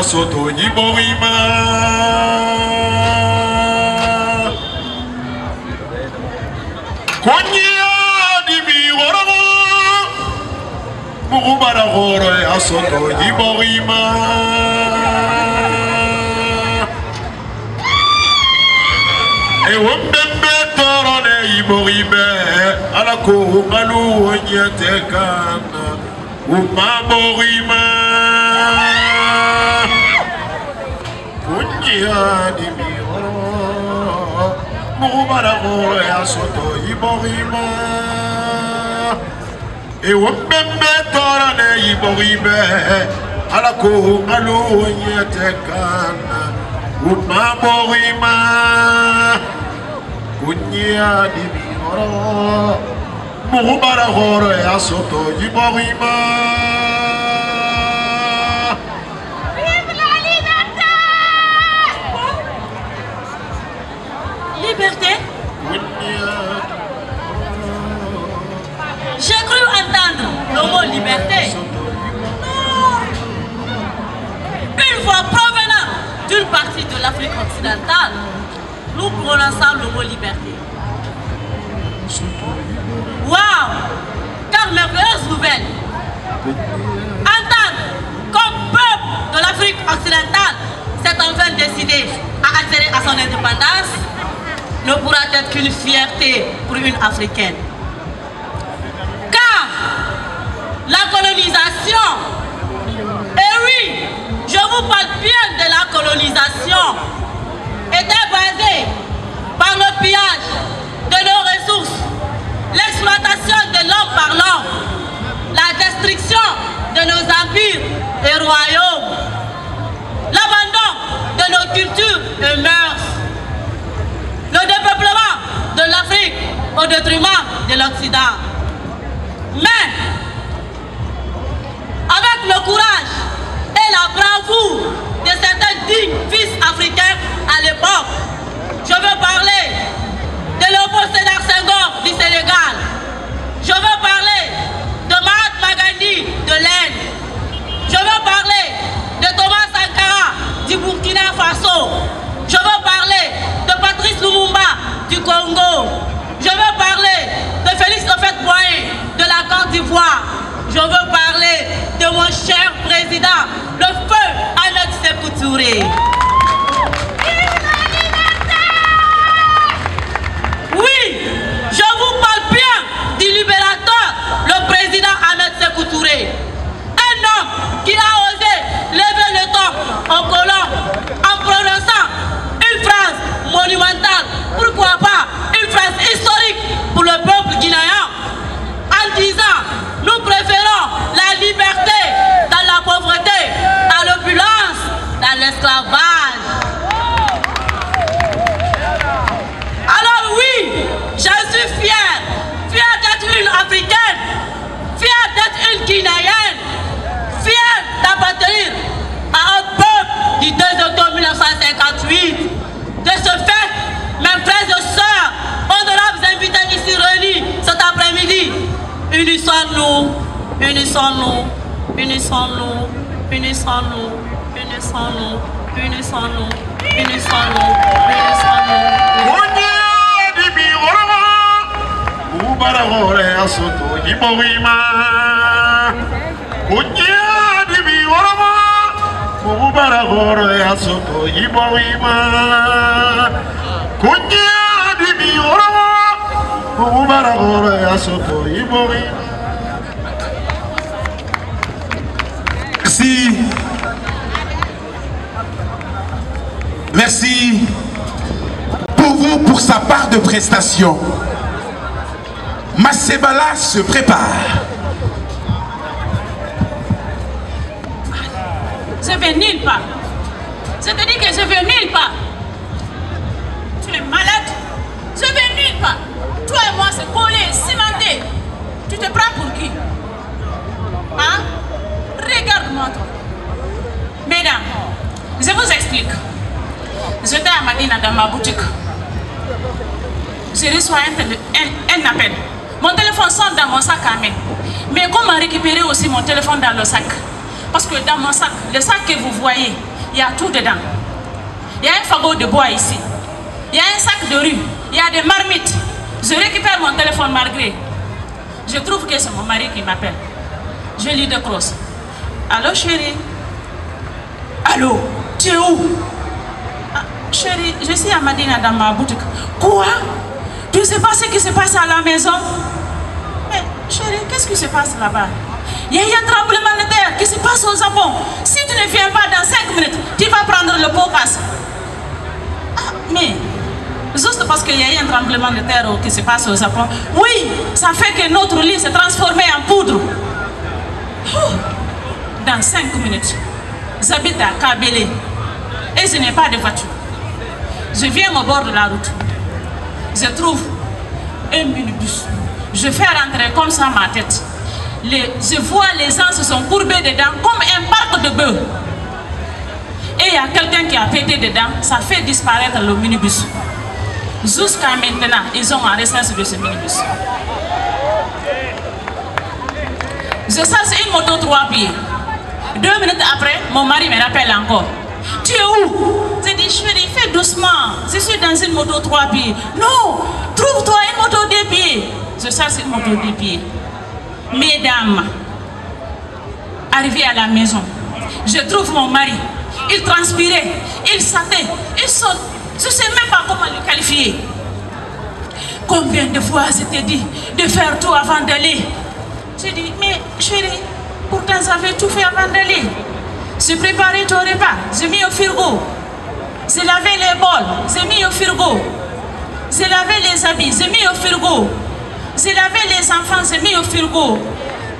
Soto Yiborima Konya di Biworo Mugubara Hore Asoto Yiborima E Wombembe Torone Yiboribe Alako Malu Onyetekana Umaborima Kunya di Biworo Mugubara Hore Asoto Yiborima E Wombembe Torone Yiboribe Alako Malu Onyetekana Umaborima Kunya di Biworo Mugubara Hore Asoto Yiborima. Vive la liberté! Liberté? J'ai cru entendre le mot liberté. Une voix provenant d'une partie de l'Afrique occidentale, nous prononçons le mot liberté. Waouh! Quelle merveilleuse nouvelle! Entendre comme peuple de l'Afrique occidentale s'est enfin décidé à accéder à son indépendance ne pourra être qu'une fierté pour une Africaine. Car la colonisation, et oui, je vous parle bien de la colonisation, était basée par le pillage de nos ressources, l'exploitation de l'homme par l'homme, la destruction de nos empires et royaumes, l'abandon de nos cultures et mœurs, le dépeuplement de l'Afrique au détriment de l'Occident. Mais, avec le courage et la bravoure de certains dignes fils africains à l'époque, je veux parler de Léopold Sédar Senghor du Sénégal. Je veux parler de Mahatma Gandhi de l'Inde. Je veux parler de Thomas Sankara du Burkina Faso. Je veux parler de Patrice Lumumba du Congo. Je veux parler de Félix Houphouët-Boigny de la Côte d'Ivoire. Je veux parler de mon cher président, le feu Ahmed Sékou Touré. Oui, je vous parle bien du libérateur, le président Ahmed Sékou Touré. Un homme qui a osé lever le ton aux colons en prononçant une phrase monumentale, pourquoi pas une phrase historique pour le peuple guinéen, en disant « Nous préférons la liberté dans la pauvreté à l'opulence dans l'esclavage ». Alors oui, je suis fière d'être une Africaine, fière d'être une Guinéenne, fière d'appartenir à un peuple du 2 octobre 1958. De ce fait, mes frères et sœurs, honorables invités ici réunis cet après-midi, unissons-nous, unissons-nous, unissons-nous, unissons-nous, unissons-nous, unissons-nous, unissons-nous, unissons-nous. Ubarahore Asoto Yiborima Kunya di Biworo Ubarahore Asoto Yiborima Kunya di Biworo Ubarahore Asoto Yiborima. Merci. Merci pour vous, pour sa part de prestation. Massebala se prépare. Je vais nulle part. Je te dis que je vais nulle part. Tu es malade. Je vais nulle part. Toi et moi, c'est collé, cimenté. Tu te prends pour qui? Hein? Regarde-moi, toi. Mesdames, je vous explique. J'étais à Madina dans ma boutique. Je reçois un appel. Mon téléphone sonne dans mon sac à main. Mais comment récupérer aussi mon téléphone dans le sac? Parce que dans mon sac, le sac que vous voyez, il y a tout dedans. Il y a un fagot de bois ici. Il y a un sac de rue. Il y a des marmites. Je récupère mon téléphone malgré. Je trouve que c'est mon mari qui m'appelle. Je lui décroche. Allô chérie? Allô? Tu es où? Ah, chérie, je suis à Madina dans ma boutique. Quoi? Tu ne sais pas ce qui se passe à la maison? Mais chérie, qu'est-ce qui se passe là-bas? Il y a un tremblement de terre qui se passe au Japon. Si tu ne viens pas dans 5 minutes, tu vas prendre le pot casse. Ah, mais, juste parce qu'il y a eu un tremblement de terre qui se passe au Japon, oui, ça fait que notre lit s'est transformé en poudre. Dans 5 minutes, j'habite à Kabele et je n'ai pas de voiture. Je viens au bord de la route. Je trouve un minibus. Je fais rentrer comme ça ma tête. Je vois les gens se sont courbés dedans comme un parc de bœufs. Et il y a quelqu'un qui a pété dedans, ça fait disparaître le minibus. Jusqu'à maintenant, ils sont en recherche de ce minibus. Je cherche une moto 3 pieds. 2 minutes après, mon mari me rappelle encore. Tu es où? Je dis, chérie, fais doucement. Je suis dans une moto 3 pieds. Non, trouve-toi une moto 2 pieds. Je cherche une moto 2 pieds. Mesdames, arrivé à la maison, je trouve mon mari. Il transpirait, il sautait, il saute. Je ne sais même pas comment le qualifier. Combien de fois je t'ai dit de faire tout avant d'aller? J'ai dit, mais chérie, pourtant j'avais tout fait avant d'aller. J'ai préparé ton repas, j'ai mis au frigo. J'ai lavé les bols, j'ai mis au frigo. J'ai lavé les habits, j'ai mis au frigo. J'ai lavé les enfants, j'ai mis au frigo.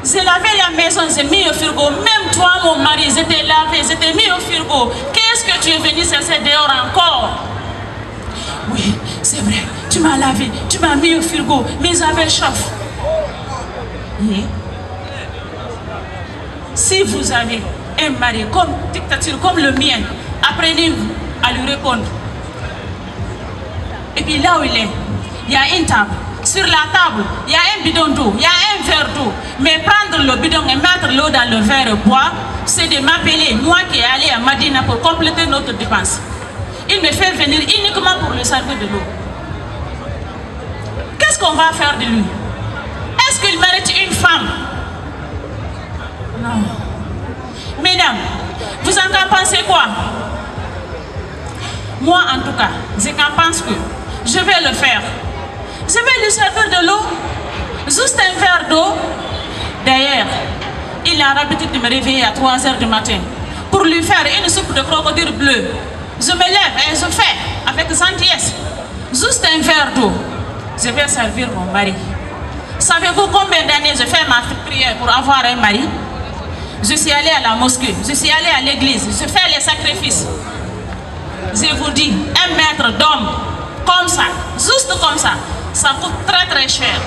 J'ai lavé la maison, j'ai mis au frigo. Même toi, mon mari, je t'ai lavé, je t'ai mis au frigo. Qu'est-ce que tu es venu chercher dehors encore? Oui, c'est vrai, tu m'as lavé, tu m'as mis au frigo, mais j'avais chauffe. Et si vous avez un mari comme dictature comme le mien, apprenez-vous à lui répondre. Et puis là où il est, il y a une table. Sur la table, il y a un bidon d'eau, il y a un verre d'eau. Mais prendre le bidon et mettre l'eau dans le verre bois, c'est de m'appeler, moi qui est allé à Madina pour compléter notre dépense. Il me fait venir uniquement pour le servir de l'eau. Qu'est-ce qu'on va faire de lui? Est-ce qu'il mérite une femme? Non. Mesdames, vous en pensez quoi? Moi, en tout cas, je pense que je vais le faire. Je vais lui servir de l'eau, juste un verre d'eau. D'ailleurs, il a l'habitude de me réveiller à 3 h du matin pour lui faire une soupe de crocodile bleu. Je me lève et je fais avec gentillesse, juste un verre d'eau. Je vais servir mon mari. Savez-vous combien d'années je fais ma prière pour avoir un mari? Je suis allée à la mosquée, je suis allée à l'église, je fais les sacrifices. Je vous dis, un mètre d'homme, comme ça, juste comme ça coûte très très cher.